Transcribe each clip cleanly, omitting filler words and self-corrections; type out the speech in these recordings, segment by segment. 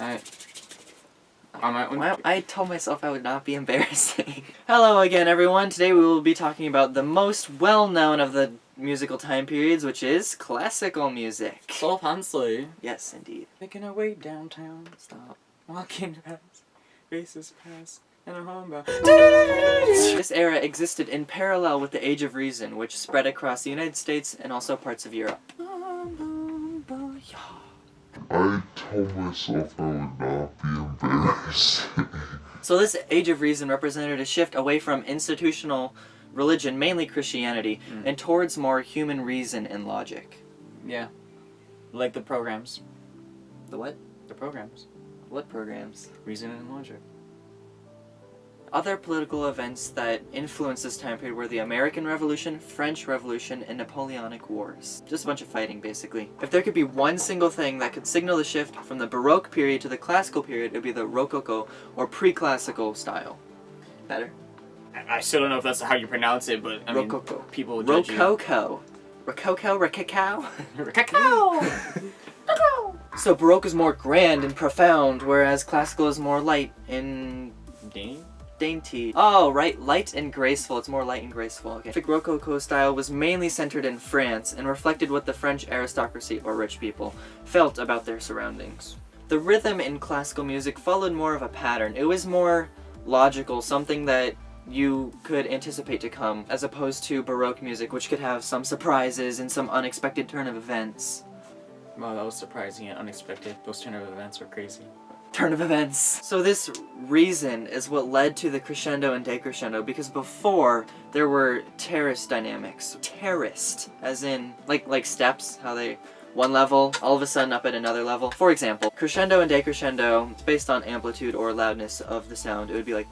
On my own. I told myself I would not be embarrassing. Hello again, everyone. Today we will be talking about the most well-known of the musical time periods, which is classical music. So fancy. Yes, indeed. Making our way downtown. Stop. Walking past. Faces past. And a home bell. This era existed in parallel with the Age of Reason, which spread across the United States and also parts of Europe. I told myself I would not be embarrassed. So this Age of Reason represented a shift away from institutional religion, mainly Christianity, and towards more human reason and logic. Yeah. Like the programs. The what? The programs. What programs? Reason and logic. Other political events that influenced this time period were the American Revolution, French Revolution, and Napoleonic Wars. Just a bunch of fighting, basically. If there could be one single thing that could signal the shift from the Baroque period to the Classical period, it would be the Rococo, or pre-classical style. Better? I still don't know if that's how you pronounce it, but I mean, Rococo. people would judge you. Rococo. Rococo? Rococo? Rococo! So Baroque is more grand and profound, whereas Classical is more light and... dainty. Oh, right, light and graceful. It's more light and graceful. Okay. The Rococo style was mainly centered in France and reflected what the French aristocracy, or rich people, felt about their surroundings. The rhythm in classical music followed more of a pattern. It was more logical, something that you could anticipate to come, as opposed to Baroque music, which could have some surprises and some unexpected turn of events. Wow, that was surprising and unexpected. Those turn of events were crazy. Turn of events. So this reason is what led to the crescendo and decrescendo, because before there were terraced dynamics. Terraced, as in like steps, how they one level all of a sudden up at another level. For example, crescendo and decrescendo, it's based on amplitude or loudness of the sound. It would be like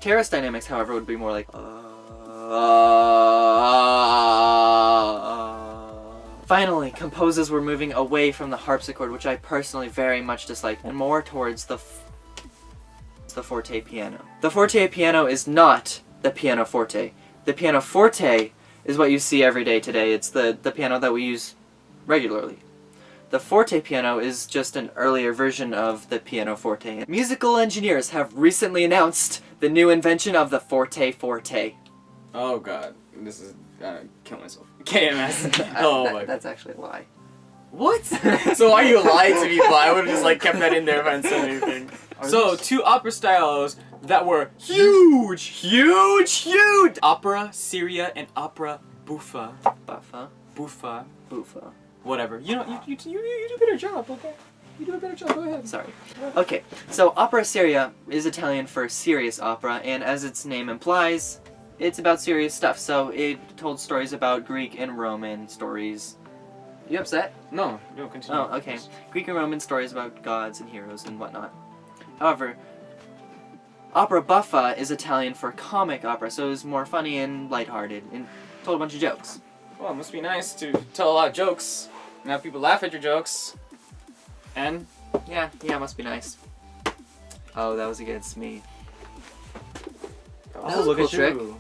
terraced dynamics, however, would be more like Finally, composers were moving away from the harpsichord, which I personally very much dislike, and more towards the forte piano. The forte piano is not the pianoforte. The pianoforte is what you see every day today. It's the piano that we use regularly. The forte piano is just an earlier version of the pianoforte. Musical engineers have recently announced the new invention of the forte forte. Oh god, this is kill myself. KMS. Oh my. That's actually a lie. What? So why you lied to me? But I would have just kept that in there if I hadn't said anything. So two opera styles that were huge. Opera seria and opera buffa. Buffa. Whatever. You know, you do a better job. Okay. You do a better job. Go ahead. Sorry. Okay. So opera seria is Italian for serious opera, and as its name implies, it's about serious stuff, so it told stories about Greek and Roman stories. You upset? No, continue. Oh, okay. Greek and Roman stories about gods and heroes and whatnot. However, opera buffa is Italian for comic opera, so it was more funny and lighthearted, and told a bunch of jokes. Well, it must be nice to tell a lot of jokes, and have people laugh at your jokes. And? Yeah, it must be nice. Oh, that was against me. Oh, look at you.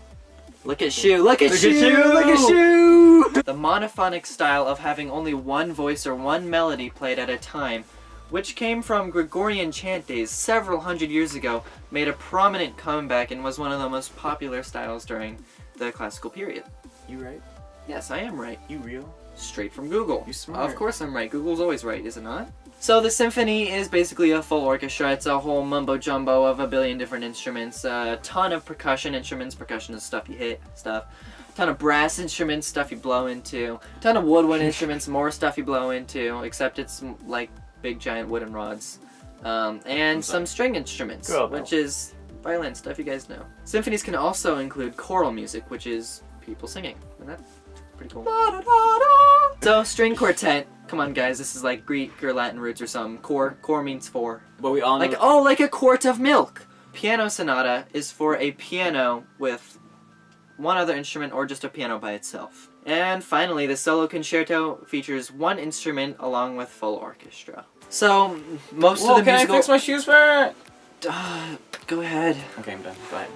Look at Shu! Look at Shu! The monophonic style of having only one voice or one melody played at a time, which came from Gregorian chant days several hundred years ago, made a prominent comeback and was one of the most popular styles during the classical period. You right? Yes, I am right. You real? Straight from Google. You smart. Of course I'm right. Google's always right, is it not? So the symphony is basically a full orchestra. It's a whole mumbo-jumbo of a billion different instruments, a ton of percussion instruments. Percussion is stuff you hit, stuff. A ton of brass instruments, stuff you blow into. A ton of woodwind instruments, more stuff you blow into, except it's like big giant wooden rods. And some string instruments, which is violin, stuff you guys know. Symphonies can also include choral music, which is people singing, and that's pretty cool. So, string quartet. Come on, guys, this is like Greek or Latin roots or something. Core means four. But we all know... like a quart of milk! Piano sonata is for a piano with one other instrument or just a piano by itself. And finally, the solo concerto features one instrument along with full orchestra. So, most of the musical... can I fix my shoes first? Go ahead. Okay, I'm done. Go ahead.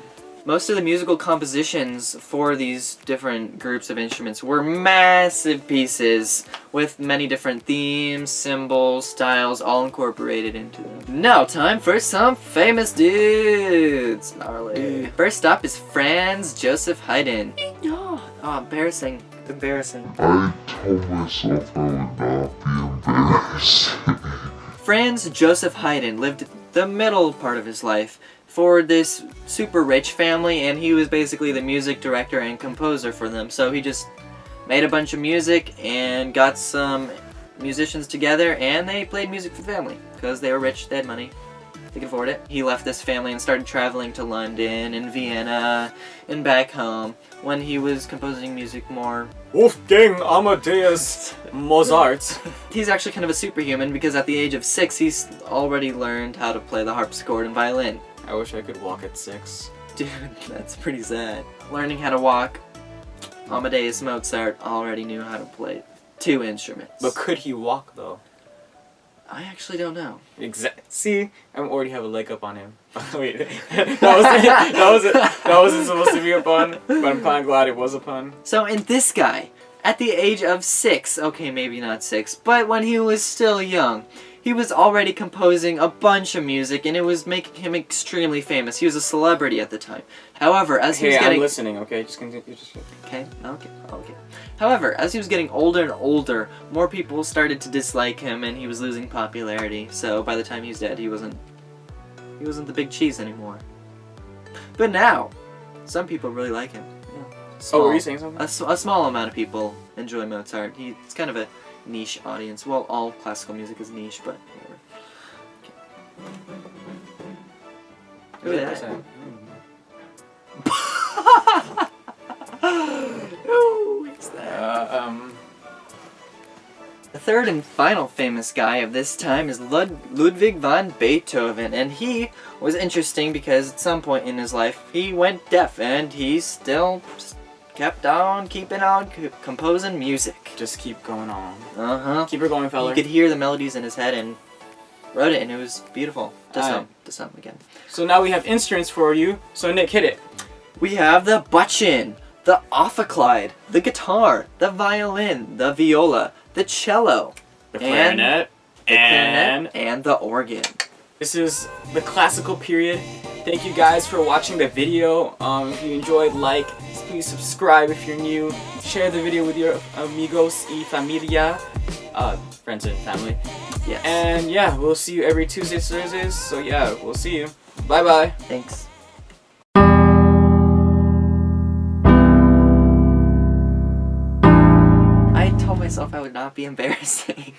Most of the musical compositions for these different groups of instruments were massive pieces with many different themes, symbols, styles, all incorporated into them. Now, time for some famous dudes. Gnarly. First up is Franz Joseph Haydn. Oh, embarrassing. Embarrassing. I told myself I would not be embarrassing. Franz Joseph Haydn lived the middle part of his life for this super rich family, and he was basically the music director and composer for them. So he just made a bunch of music and got some musicians together, and they played music for the family because they were rich, they had money, they could afford it. He left this family and started traveling to London and Vienna and back home when he was composing music more. Wolfgang Amadeus Mozart. He's actually kind of a superhuman because at the age of 6 he's already learned how to play the harpsichord and violin. I wish I could walk at 6. Dude, that's pretty sad. Learning how to walk, Amadeus Mozart already knew how to play 2 instruments. But could he walk though? I actually don't know. See, I already have a leg up on him. Wait, that wasn't supposed to be a pun, but I'm kind of glad it was a pun. So in this guy, at the age of 6, okay, maybe not 6, but when he was still young, he was already composing a bunch of music, and it was making him extremely famous. He was a celebrity at the time. However, as he was getting... I'm listening, okay? Just continue. Okay. However, as he was getting older and older, more people started to dislike him, and he was losing popularity. So by the time he's dead, he wasn't the big cheese anymore. But now, some people really like him. Oh, were you saying something? A small amount of people enjoy Mozart. He's kind of a niche audience. Well, all classical music is niche, but whatever. Okay. Who is that? Who is that? The third and final famous guy of this time is Ludwig van Beethoven, and he was interesting because at some point in his life he went deaf, and he still kept on keeping on composing music. Just keep going on. Keep her going, fella. You could hear the melodies in his head and wrote it, and it was beautiful to some again. So now we have instruments for you. So Nick, hit it. We have the buchin, the ophicleide, the guitar, the violin, the viola, the cello, the clarinet, and the organ. This is the classical period. Thank you guys for watching the video. If you enjoyed, please subscribe if you're new. Share the video with your amigos y familia, friends and family. Yes. And yeah, we'll see you every Tuesdays, Thursdays. So yeah, we'll see you. Bye bye. Thanks. I told myself I would not be embarrassing.